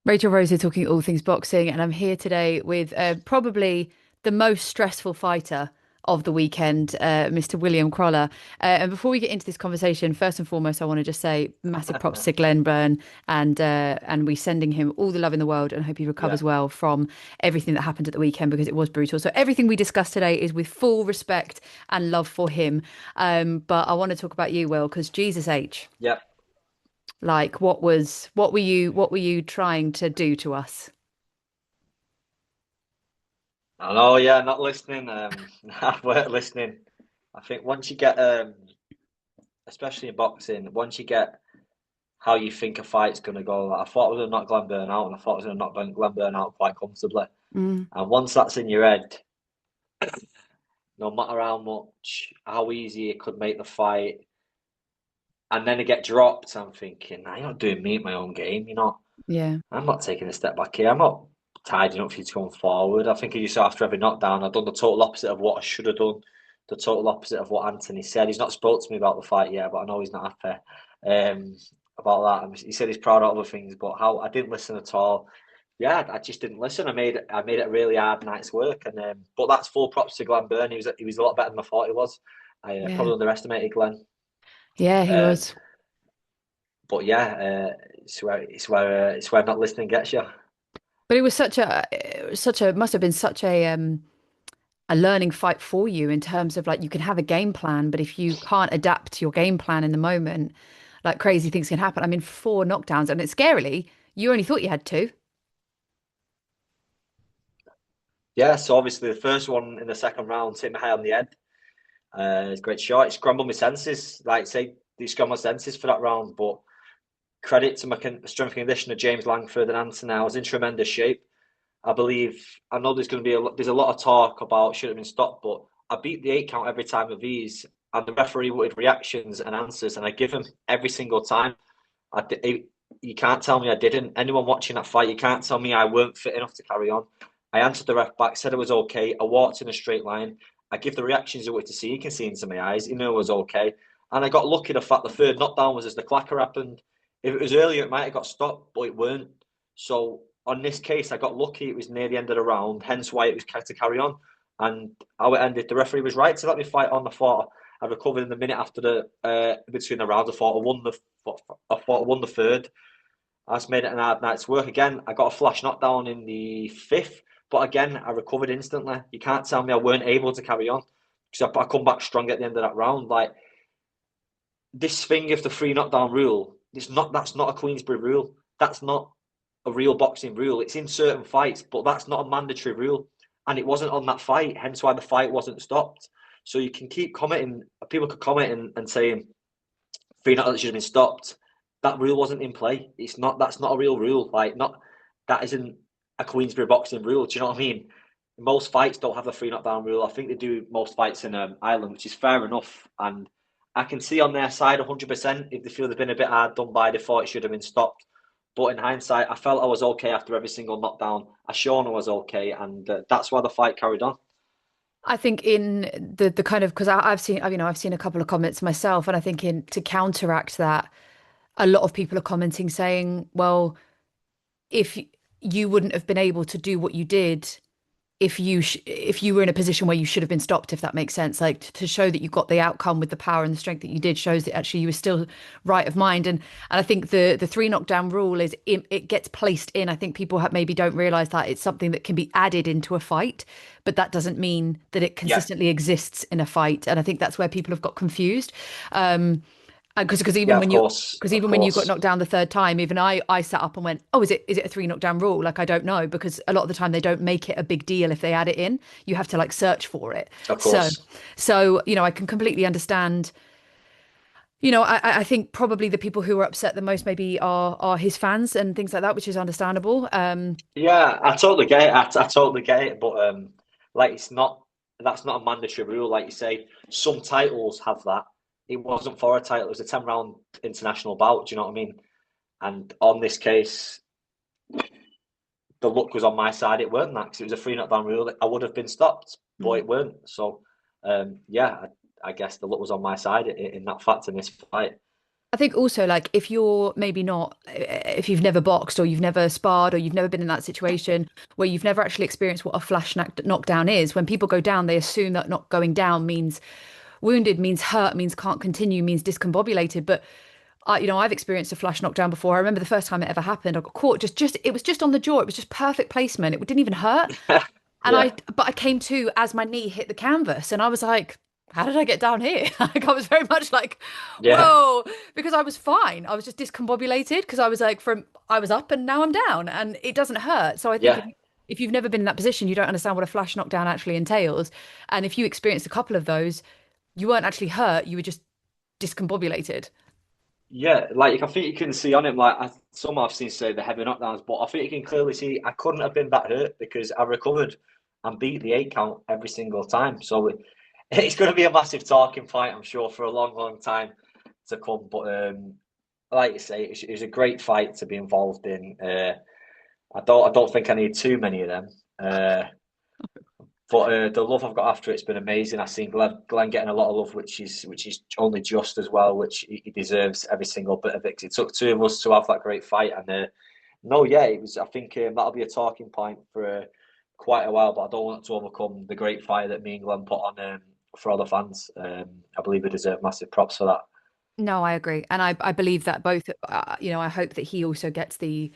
Rachel Rose here talking all things boxing, and I'm here today with probably the most stressful fighter of the weekend, Mr. William Crolla. And before we get into this conversation, first and foremost, I want to just say massive props to Glenn Byrne and we sending him all the love in the world and hope he Yeah. recovers well from everything that happened at the weekend because it was brutal. So everything we discuss today is with full respect and love for him. But I want to talk about you, Will, because Jesus H. Yeah. Like, what were you trying to do to us? I know, yeah, not listening. I weren't listening. I think once you get, especially in boxing, once you get how you think a fight's going to go, like, I thought I was going to knock Glenn Burn out, and I thought I was going to knock Glenn Burn out quite comfortably. Mm, And once that's in your head, no matter how much, how easy it could make the fight, and then it get dropped, I'm thinking, nah, you're not doing me at my own game. You're not. yeah. I'm not taking a step back here. I'm not tidying up for you to come forward. I think I used to after every knockdown, I've done the total opposite of what I should have done, the total opposite of what Anthony said. He's not spoke to me about the fight yet, but I know he's not happy about that. And he said he's proud of other things, but how I didn't listen at all. Yeah, I just didn't listen. I made it a really hard night's work, and but that's full props to Glenn Byrne. He was a lot better than I thought he was. I Yeah. probably underestimated Glenn. Yeah, he Um, was. but yeah, it's where not listening gets you. But it was such a must have been such a learning fight for you in terms of like you can have a game plan, but if you can't adapt your game plan in the moment, like crazy things can happen. I mean, four knockdowns, and it's scarily, you only thought you had two. Yeah, so obviously the first one in the second round hit me high on the head. It's a great shot. It scrambled my senses. Like say, they scrambled my senses for that round. But credit to my strength conditioner James Langford and Anthony. I was in tremendous shape. I believe. I know there's going to be there's a lot of talk about should have been stopped, but I beat the 8 count every time with these, and the referee wanted reactions and answers, and I give him every single time. You can't tell me I didn't. Anyone watching that fight, you can't tell me I weren't fit enough to carry on. I answered the ref back, said it was okay. I walked in a straight line. I give the reactions you wanted to see. You can see into my eyes. You know it was okay. And I got lucky the fact the third knockdown was as the clacker happened. If it was earlier, it might have got stopped, but it weren't. So on this case, I got lucky. It was near the end of the round, hence why it was to carry on. And how it ended, the referee was right to let me fight on. I recovered in the minute after the between the rounds. I thought I won the third. I just made it an hard night's work. Again, I got a flash knockdown in the fifth, but again, I recovered instantly. You can't tell me I weren't able to carry on because I come back strong at the end of that round. Like this thing of the three knockdown rule, that's not a Queensberry rule. That's not a real boxing rule. It's in certain fights, but that's not a mandatory rule. And it wasn't on that fight, hence why the fight wasn't stopped. So you can keep commenting. People could comment and saying three knockdowns should have been stopped. That rule wasn't in play. It's not. That's not a real rule. Like not that isn't a Queensberry boxing rule. Do you know what I mean? Most fights don't have a three knockdown rule. I think they do most fights in Ireland, which is fair enough. And I can see on their side 100% if they feel they've been a bit hard done by, they thought it should have been stopped. But in hindsight, I felt I was okay after every single knockdown. I shown I was okay, and that's why the fight carried on. I think in the kind of because I've seen I've seen a couple of comments myself, and I think in to counteract that, a lot of people are commenting saying, well, if you wouldn't have been able to do what you did if you were in a position where you should have been stopped, if that makes sense, like to show that you got the outcome with the power and the strength that you did shows that actually you were still right of mind. And I think the three knockdown rule it gets placed in. I think people maybe don't realize that it's something that can be added into a fight, but that doesn't mean that it Yeah, consistently exists in a fight. And I think that's where people have got confused. Um, because yeah, even of when you course, because of even when you got course, knocked down the third time, even I sat up and went, oh, is it a three knockdown rule? Like I don't know because a lot of the time they don't make it a big deal if they add it in. You have to like search for it. of So course. so I can completely understand. I think probably the people who are upset the most maybe are his fans and things like that, which is understandable. Yeah, I totally get it. I totally get it. But like, it's not. That's not a mandatory rule. Like you say, some titles have that. It wasn't for a title. It was a 10 round international bout. Do you know what I mean? And on this case, the luck was on my side. It weren't that because it was a three knockdown rule. I would have been stopped, but Mm. it weren't. So, yeah, I guess the luck was on my side in that fact in this fight. I think also like if you're maybe not, if you've never boxed or you've never sparred or you've never been in that situation where you've never actually experienced what a knockdown is, when people go down, they assume that not going down means wounded, means hurt, means can't continue, means discombobulated. But I've experienced a flash knockdown before. I remember the first time it ever happened, I got caught just it was just on the jaw. It was just perfect placement. It didn't even hurt. And Yeah, but I came to as my knee hit the canvas, and I was like, how did I get down here? Like I was very much like, yeah, whoa, because I was fine. I was just discombobulated because I was like I was up and now I'm down, and it doesn't hurt. So I think yeah. if you've never been in that position, you don't understand what a flash knockdown actually entails. And if you experienced a couple of those, you weren't actually hurt. You were just discombobulated. Yeah, like I think you can see on him, like some I've seen say the heavy knockdowns, but I think you can clearly see I couldn't have been that hurt because I recovered and beat the 8 count every single time. So it's going to be a massive talking point, I'm sure, for a long, long time to come. But like you say, it was a great fight to be involved in. I don't think I need too many of them. But the love I've got after it's been amazing. I've seen Glenn getting a lot of love, which is only just as well, which he deserves every single bit of it. It took two of us to have that great fight, and no, yeah, it was. I think that'll be a talking point for quite a while. But I don't want it to overcome the great fight that me and Glenn put on for all the fans. I believe we deserve massive props for that. No, I agree, and I believe that both. I hope that he also gets the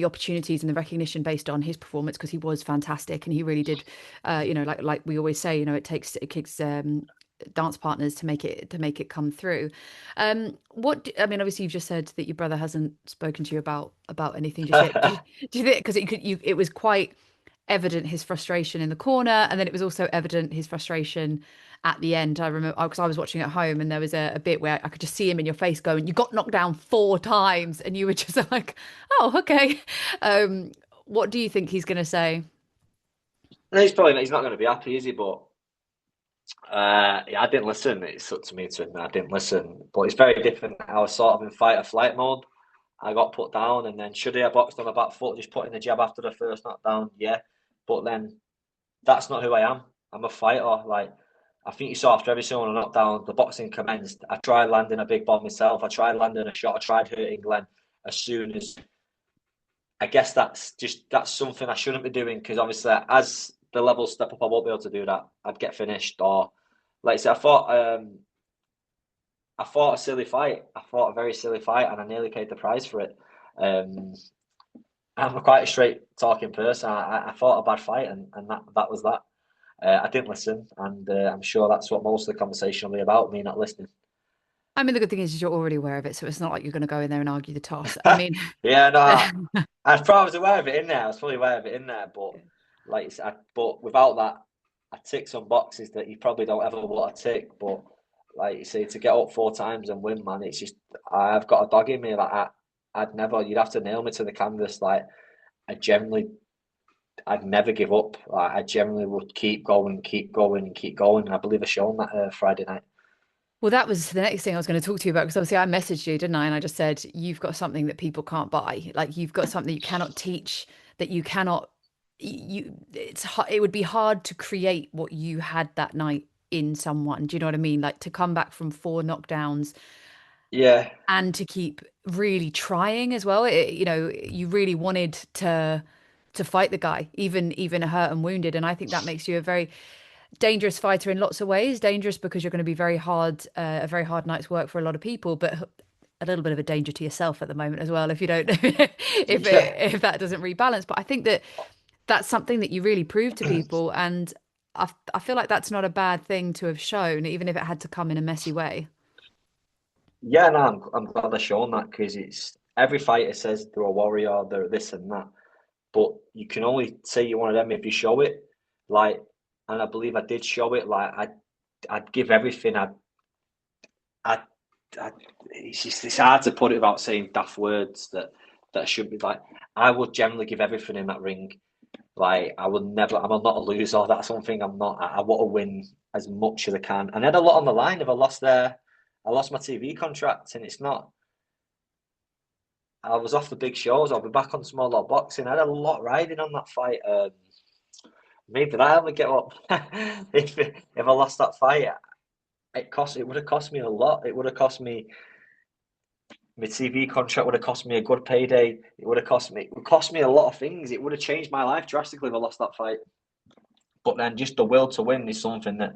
opportunities and the recognition based on his performance because he was fantastic and he really did. Like we always say, it takes dance partners to make it come through. I mean, obviously, you've just said that your brother hasn't spoken to you about anything just yet. Do you think because it was quite evident his frustration in the corner, and then it was also evident his frustration at the end. I remember because I was watching at home, and there was a bit where I could just see him in your face going, "You got knocked down 4 times," and you were just like, "Oh, okay." What do you think he's going to say? And he's not going to be happy, is he? But yeah, I didn't listen. It's up to me to admit I didn't listen. But it's very different. I was sort of in fight or flight mode. I got put down, and then should I have boxed on the back foot, just putting the jab after the first knockdown? Yeah, but then that's not who I am. I'm a fighter. Like I think you saw after every single knockdown, the boxing commenced. I tried landing a big bomb myself. I tried landing a shot. I tried hurting Glenn as soon as. I guess that's something I shouldn't be doing because obviously as the levels step up, I won't be able to do that. I'd get finished or like I said, I fought a silly fight. I fought a very silly fight, and I nearly paid the price for it. Um, I'm quite a straight talking person. I fought a bad fight, and that was that. I didn't listen, and I'm sure that's what most of the conversation will be about, me not listening. I mean, the good thing is you're already aware of it, so it's not like you're going to go in there and argue the toss. I mean, Yeah, no, I was aware of it in there. I was fully aware of it in there, but like, but without that, I tick some boxes that you probably don't ever want to tick. But like you say, to get up 4 times and win, man, it's just I've got a dog in me. I'd never. You'd have to nail me to the canvas. Like I generally, I'd never give up. Like I generally would keep going, keep going, and keep going. And I believe I shown that Friday night. well, that was the next thing I was going to talk to you about because obviously I messaged you, didn't I? And I just said, you've got something that people can't buy. Like you've got something you cannot teach, that you cannot, it would be hard to create what you had that night in someone. Do you know what I mean? Like to come back from 4 knockdowns Yeah, and to keep really trying as well. You really wanted to fight the guy, even hurt and wounded. And I think that makes you a very dangerous fighter in lots of ways. Dangerous because you're going to be a very hard night's work for a lot of people, but a little bit of a danger to yourself at the moment as well if you don't yeah. if that doesn't rebalance. But I think that that's something that you really prove to people, and I feel like that's not a bad thing to have shown, even if it had to come in a messy way. Yeah, no, I'm glad they're showing that because it's every fighter says they're a warrior, they're this and that, but you can only say you're one of them if you show it. Like, and I believe I did show it. Like, I'd give everything. I, I it's hard to put it without saying daft words that should be like. I would generally give everything in that ring. Like, I would never. I'm not a loser. That's something I'm not. I want to win as much as I can. And I had a lot on the line. If I lost my TV contract, and it's not. I was off the big shows. I'll be back on smaller boxing. I had a lot riding on that fight. Maybe I only get up if I lost that fight. It would have cost me a lot. It would have cost me. my TV contract would have cost me a good payday. It would cost me a lot of things. It would have changed my life drastically if I lost that fight. But then just the will to win is something that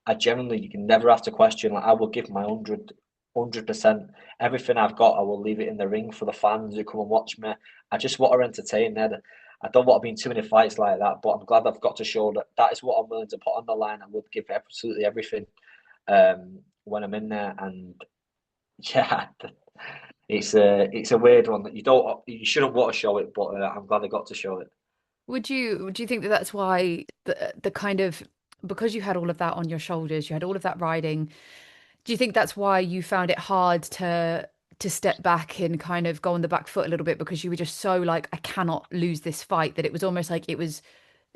I generally you can never have to question. Like I will give my 100%. Everything I've got, I will leave it in the ring for the fans who come and watch me. I just want to entertain them. I don't want to be in too many fights like that, but I'm glad I've got to show that that is what I'm willing to put on the line. I would give absolutely everything when I'm in there, and yeah, it's a weird one that you shouldn't want to show it, but I'm glad I got to show it. Would you think that that's why the kind of because you had all of that on your shoulders, you had all of that riding. Do you think that's why you found it hard to step back and kind of go on the back foot a little bit because you were just so like, I cannot lose this fight that it was almost like it was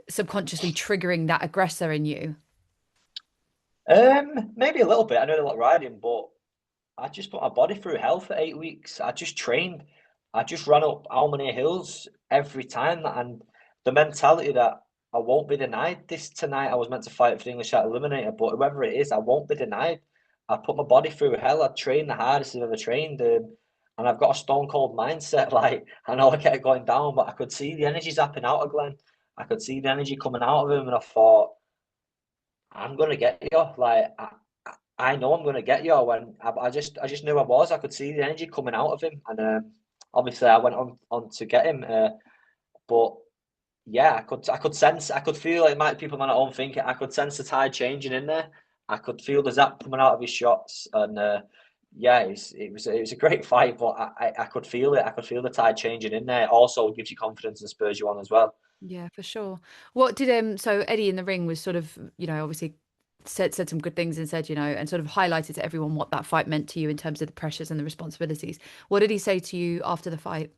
subconsciously triggering that aggressor in you? Maybe a little bit. I know they're not riding, but I just put my body through hell for 8 weeks. I just trained. I just ran up how many hills every time, and the mentality that I won't be denied. This tonight, I was meant to fight for the English title eliminator, but whoever it is, I won't be denied. I put my body through hell. I trained the hardest I've ever trained, and I've got a stone cold mindset. Like I know I kept going down, but I could see the energy zapping out of Glenn. I could see the energy coming out of him, and I thought, I'm gonna get you. I know I'm gonna get you. When I just knew I was. I could see the energy coming out of him, and obviously I went on to get him. But yeah, I could sense, I could feel it. Might people might not home think it. I could sense the tide changing in there. I could feel the zap coming out of his shots, and yeah, it was a great fight. But I could feel it. I could feel the tide changing in there. It also gives you confidence and spurs you on as well. Yeah, for sure. What did so Eddie in the ring was sort of, obviously said some good things and said, and sort of highlighted to everyone what that fight meant to you in terms of the pressures and the responsibilities. What did he say to you after the fight?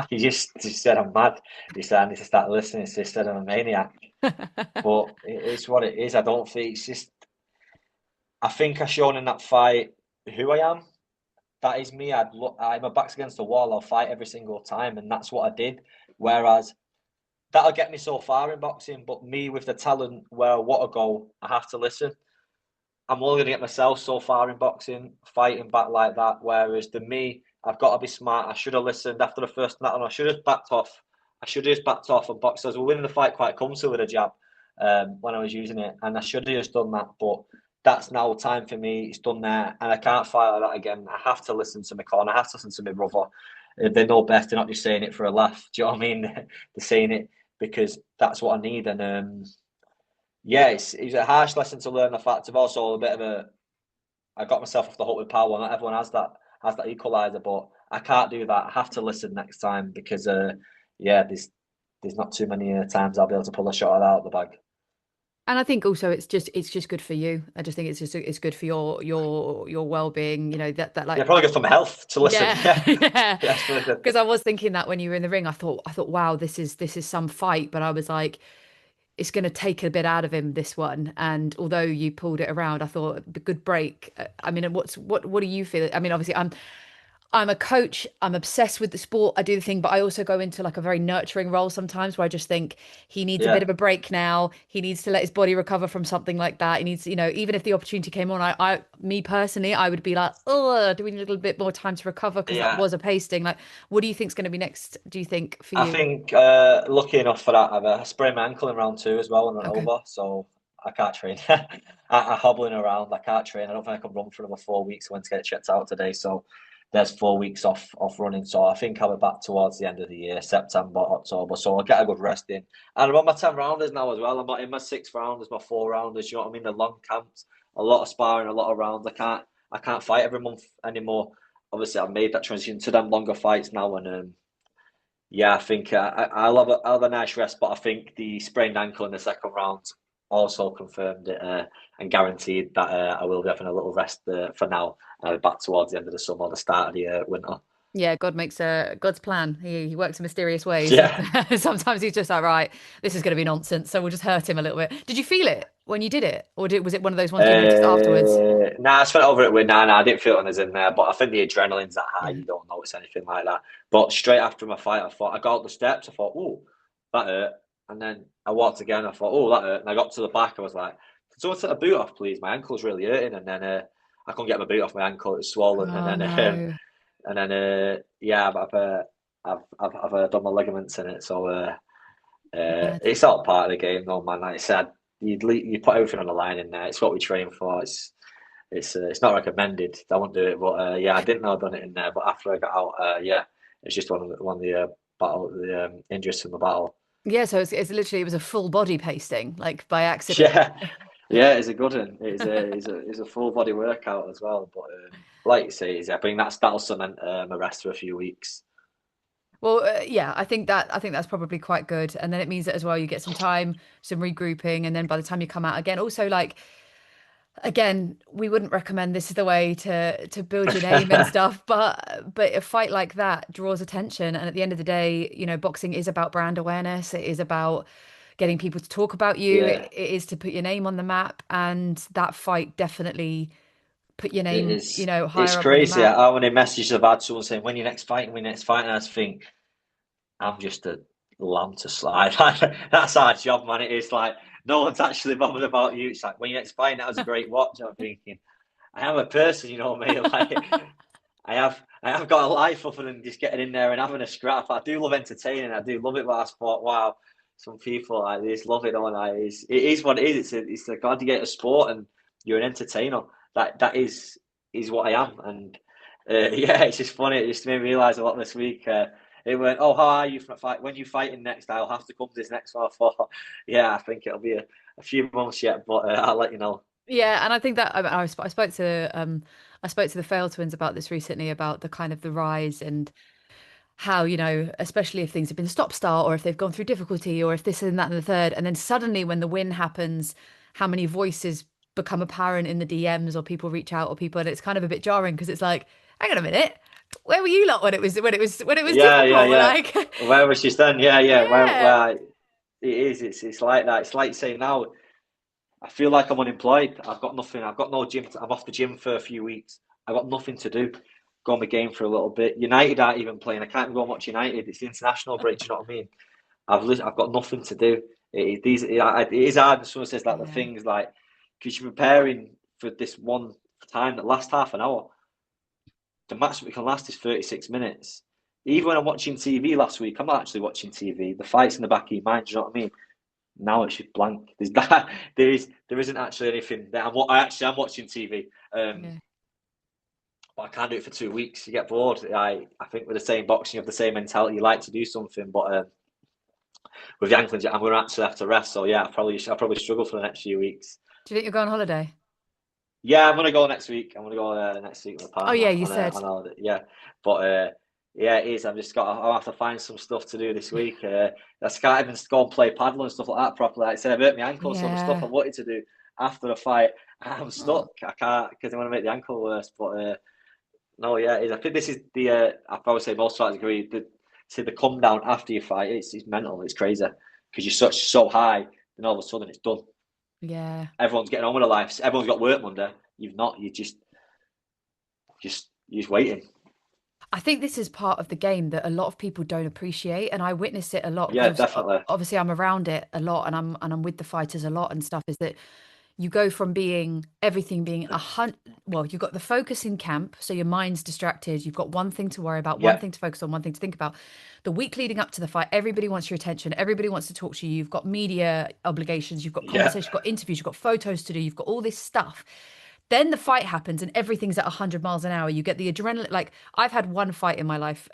He just said I'm mad. He said I need to start listening. He said I'm a maniac. But it's what it is. I don't think it's just. I think I shown in that fight who I am. That is me. I'd look. My back's against the wall. I'll fight every single time, and that's what I did. Whereas that'll get me so far in boxing, but me with the talent where I want to go, I have to listen. I'm only going to get myself so far in boxing, fighting back like that. Whereas the me, I've got to be smart. I should have listened after the first night, and I should have backed off. I should have just backed off and boxed. I was winning the fight quite comfortably with a jab when I was using it, and I should have just done that. But that's now time for me. It's done there, and I can't fight like that again. I have to listen to my corner. I have to listen to my brother. They know best. They're not just saying it for a laugh. Do you know what I mean? They're saying it because that's what I need, and yeah, it's a harsh lesson to learn. The fact of also a bit of a, I got myself off the hook with power. Not everyone has that equalizer, but I can't do that. I have to listen next time because yeah, there's not too many times I'll be able to pull a shot out of the bag. And I think also it's just good for you. I just think it's good for your well-being, that Yeah, like probably good for my health to listen. yeah. Yeah, Yeah. yeah, it's really good. Because I was thinking that when you were in the ring, I thought wow, this is some fight, but I was like it's going to take a bit out of him this one. And although you pulled it around, I thought a good break. I mean, what do you feel? I mean, obviously I'm a coach. I'm obsessed with the sport. I do the thing, but I also go into like a very nurturing role sometimes where I just think he needs a bit Yeah, of a break now. He needs to let his body recover from something like that. He needs, even if the opportunity came on, me personally, I would be like, oh, do we need a little bit more time to recover? Because that yeah. was a pasting. Like, what do you think's going to be next, do you think, for I you? think lucky enough for that, I sprained my ankle in round two as well and went Okay. over, so I can't train. I hobbling around, I can't train. I don't think I can run for another 4 weeks. I went to get it checked out today, so there's 4 weeks off running. So I think I'll be back towards the end of the year, September, October. So I'll get a good rest in. And I'm on my 10 rounders now as well. I'm not in my 6 rounders, my 4 rounders. You know what I mean? The long camps, a lot of sparring, a lot of rounds. I can't fight every month anymore. Obviously, I've made that transition to them longer fights now, and yeah, I think I'll have a nice rest, but I think the sprained ankle in the second round also confirmed it and guaranteed that I will be having a little rest for now, back towards the end of the summer, the start of the winter. Yeah, God makes God's plan. He works in mysterious ways. Yeah. Sometimes he's just like, right, this is going to be nonsense, so we'll just hurt him a little bit. Did you feel it when you did it, or was it one of those ones you noticed afterwards? Nah, I spent over it with nah. I didn't feel it when I was in there, but I think the adrenaline's that high, Yeah. you don't notice anything like that. But straight after my fight, I got up the steps, I thought, oh, that hurt. And then I walked again, I thought, oh, that hurt. And I got to the back, I was like, can someone take a boot off, please? My ankle's really hurting. And then I couldn't get my boot off my ankle. It was swollen, Oh no. and then yeah, I've done my ligaments in it, so Yeah. it's all part of the game, though, man. Like I said, you put everything on the line in there. It's what we train for. It's not recommended. I won't do it, but yeah, I didn't know I'd done it in there. But after I got out, yeah, it's just one of the battle the injuries from the battle. Yeah, so it's literally it was a full body pasting, like by accident. Yeah, yeah, it's a good one. It's a full body workout as well. But like you say, I think that'll cement my rest for a few weeks. Well, yeah, I think that's probably quite good, and then it means that as well you get some time, some regrouping, and then by the time you come out again, also like again, we wouldn't recommend this is the way to build your name and stuff, but a fight like that draws attention, and at the end of the day, you know, boxing is about brand awareness. It is about getting people to talk about you. Yeah, It is to put your name on the map, and that fight definitely put your it name, you is. know, It's higher up on the crazy. map. How many messages I've had someone saying, "When you next fighting? When you next fighting?" I just think I'm just a lamb to slide. That's our job, man. It is like no one's actually bothered about you. It's like when you next fighting, that was a great watch. I'm thinking, I am a person, you know me. Like I have got a life other than just getting in there and having a scrap. I do love entertaining. I do love it, but I thought, wow, some people like this love it, don't they? It is what it is. It's a gladiator sport, and you're an entertainer. That is what I am, and yeah, it's just funny. It just made me realise a lot this week. It went, oh, how are you from a fight? When you fighting next, I'll have to come to this next one. I thought, yeah, I think it'll be a few months yet, but I'll let you know. Yeah, and I think that I spoke to I spoke to the Fail twins about this recently about the kind of the rise and how, you know, especially if things have been stop start or if they've gone through difficulty or if this and that and the third, and then suddenly when the win happens, how many voices become apparent in the DMs or people reach out or people, and it's kind of a bit jarring because it's like, hang on a minute, where were you lot when it was Yeah, yeah, difficult? yeah. Like, Where was she then? Yeah, yeah. yeah, Where it is. It's like that. It's like saying now. I feel like I'm unemployed. I've got nothing. I've got no gym. I'm off the gym for a few weeks. I've got nothing to do. Go on the game for a little bit. United aren't even playing. I can't even go and watch United. It's the international break. Do you know what I mean? I've got nothing to do. It is hard. When someone says that the yeah, things like because you're preparing for this one time that lasts half an hour. The match that can last is 36 minutes. Even when I'm watching TV last week, I'm not actually watching TV. The fight's in the back of your mind. Do you know what I mean? Now it's just blank. There's that. There isn't actually anything there. I'm watching TV, yeah. but I can't do it for 2 weeks. You get bored. I think with the same boxing, you have the same mentality. You like to do something, but with the ankle injury, I'm going to actually have to rest. So yeah, I'll probably struggle for the next few weeks. Do you think you'll go on holiday? Yeah, I'm gonna go next week. I'm gonna go next week with my Oh partner yeah, you on a said. on holiday. Yeah, but yeah, it is. I'll have to find some stuff to do this week. I can't even go and play paddle and stuff like that properly. Like I said, I've hurt my ankle, so the stuff I Yeah. wanted to do after the fight, I'm Oh. stuck. I can't because I want to make the ankle worse. But no, yeah, it is. I think this is the. I probably say most fighters agree. The come down after your fight, it's mental. It's crazy because you're so high, then all of a sudden it's done. Yeah. Everyone's getting on with their lives. Everyone's got work Monday. You've not. You you're just waiting. I think this is part of the game that a lot of people don't appreciate, and I witness it a lot because Yeah, definitely. obviously I'm around it a lot, and I'm with the fighters a lot and stuff. Is that you go from being everything being a hunt. Well, you've got the focus in camp, so your mind's distracted. You've got one thing to worry about, one Yeah, thing to focus on, one thing to think about. The week leading up to the fight, everybody wants your attention. Everybody wants to talk to you. You've got media obligations. You've got yeah, conversation. You've got interviews. You've got photos to do. You've got all this stuff. Then the fight happens and everything's at 100 miles an hour. You get the adrenaline. Like I've had one fight in my life,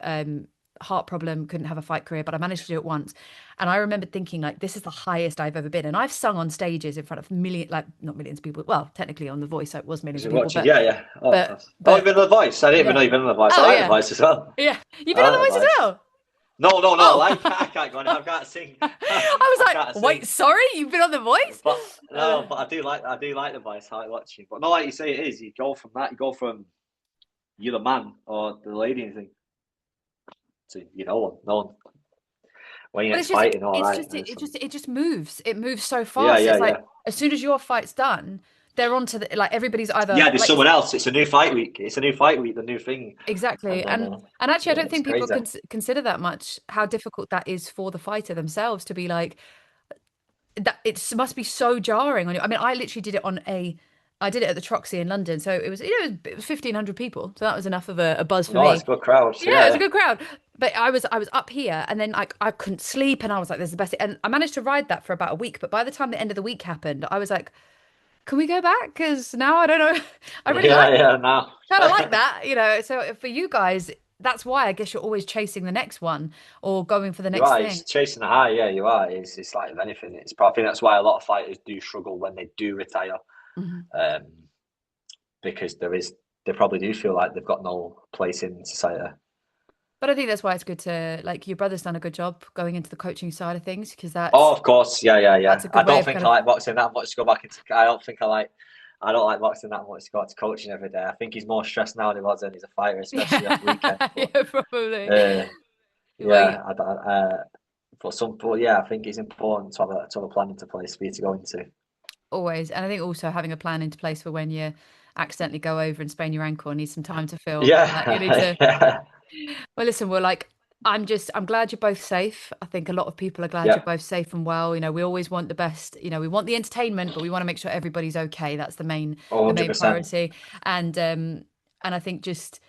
heart problem, couldn't have a fight career, but I managed to do it once. And I remember thinking like, this is the highest I've ever been. And I've sung on stages in front of like not millions of people. Well, technically on The Voice, so it was millions was of it people, watching? Yeah, yeah. Oh, class. Oh, you've but been on the voice. I didn't even yeah. know you've been on the voice. I Oh like the yeah. voice as well. Yeah. You've been I on like the The Voice as voice. well. No, no, no. Oh, I can't go on. I can't sing. I was I can't like, wait, sing. sorry, you've been on The Voice? But Uh, no, but I do like the voice. I like watching. But no, like you say, it is. You go from that. You go from you're the man or the lady, and you think to no one, no one. When you're Well, next fighting, all it's right. just, And it's some, it just moves. It moves so yeah, fast. yeah, It's like yeah. as soon as your fight's done, they're on to the like everybody's either Yeah, there's like someone else. It's a new fight week. It's a new fight week. The new thing, exactly, and then and actually, I yeah, don't it's think people crazy. consider that much how difficult that is for the fighter themselves to be like that. It must be so jarring on you. I mean, I literally did it on I did it at the Troxy in London, so it was, it was 1,500 people, so that was enough of a buzz for No, it's me. a good crowd. Yeah, it was a Yeah, good crowd. But I was up here, and then like I couldn't sleep, and I was like, "This is the best." And I managed to ride that for about a week. But by the time the end of the week happened, I was like, "Can we go back?" Because now I don't know. I really yeah, yeah. No, kind of like that, So for you guys, that's why I guess you're always chasing the next one or going for the you next are. thing. It's chasing the high. Yeah, you are. It's like anything. It's. I think that's why a lot of fighters do struggle when they do retire, Mhm. um, because they probably do feel like they've got no place in society. But I think that's why it's good to like your brother's done a good job going into the coaching side of things because Oh, of course. Yeah, yeah, that's yeah. a I good way don't of think kind I of like boxing that much to go back into. I don't think I like. I don't like boxing that much to go to coaching every day. I think he's more stressed now than he was when he's a fighter, especially after weekend. yeah, But yeah, probably. uh, Well, yeah, but yeah, I think it's important to have a plan into place for you to go into. always. And I think also having a plan into place for when you accidentally go over and sprain your ankle and need some time to feel like you need Yeah, to. yeah, Well, listen, we're like, I'm glad you're both safe. I think a lot of people are glad you're yeah, both safe and well. We always want the best, we want the entertainment, but we want to make sure everybody's okay. That's the main 100%. priority. And I think just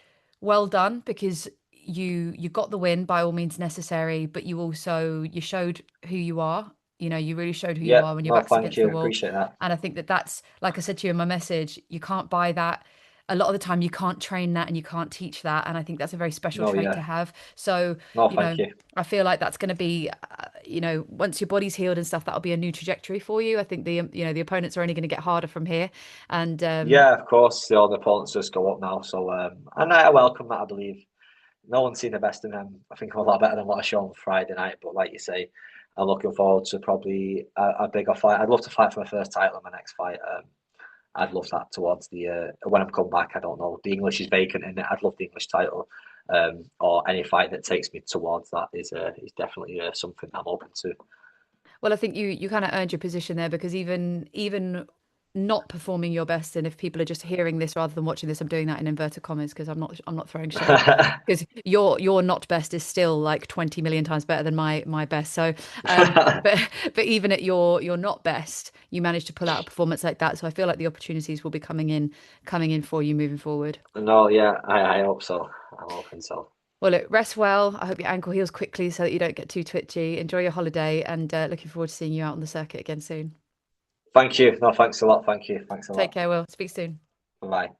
well done because you got the win by all means necessary, but you showed who you are. You really showed who you Yeah, are when your no, back's thank against the you, wall. appreciate that. And I think that that's, like I said to you in my message, you can't buy that. A lot of the time you can't train that and you can't teach that. And I think that's a very special No, trait to yeah, have. So, no, thank you. I feel like that's going to be, once your body's healed and stuff, that'll be a new trajectory for you. I think the opponents are only going to get harder from here. And Yeah, of course, all the opponents just go up now. So, and I welcome that. I believe no one's seen the best in them. I think I'm a lot better than what I showed on Friday night. But like you say, I'm looking forward to probably a bigger fight. I'd love to fight for my first title in my next fight. I'd love that towards the when I'm come back. I don't know. The English is vacant in it. I'd love the English title, or any fight that takes me towards that is definitely something I'm open to. well, I think you kind of earned your position there because even not performing your best, and if people are just hearing this rather than watching this, I'm doing that in inverted commas because I'm not throwing shade because your not best is still like 20 million times better than my best. So, but but even at your not best, you managed to pull out a performance like that. So I feel like the opportunities will be coming in for you moving forward. No, yeah, I hope so. I'm hoping so. Well, look, rest well. I hope your ankle heals quickly so that you don't get too twitchy. Enjoy your holiday and looking forward to seeing you out on the circuit again soon. Thank you. No, thanks a lot. Thank you. Thanks a Take lot. care, Will. Speak soon. Bye bye.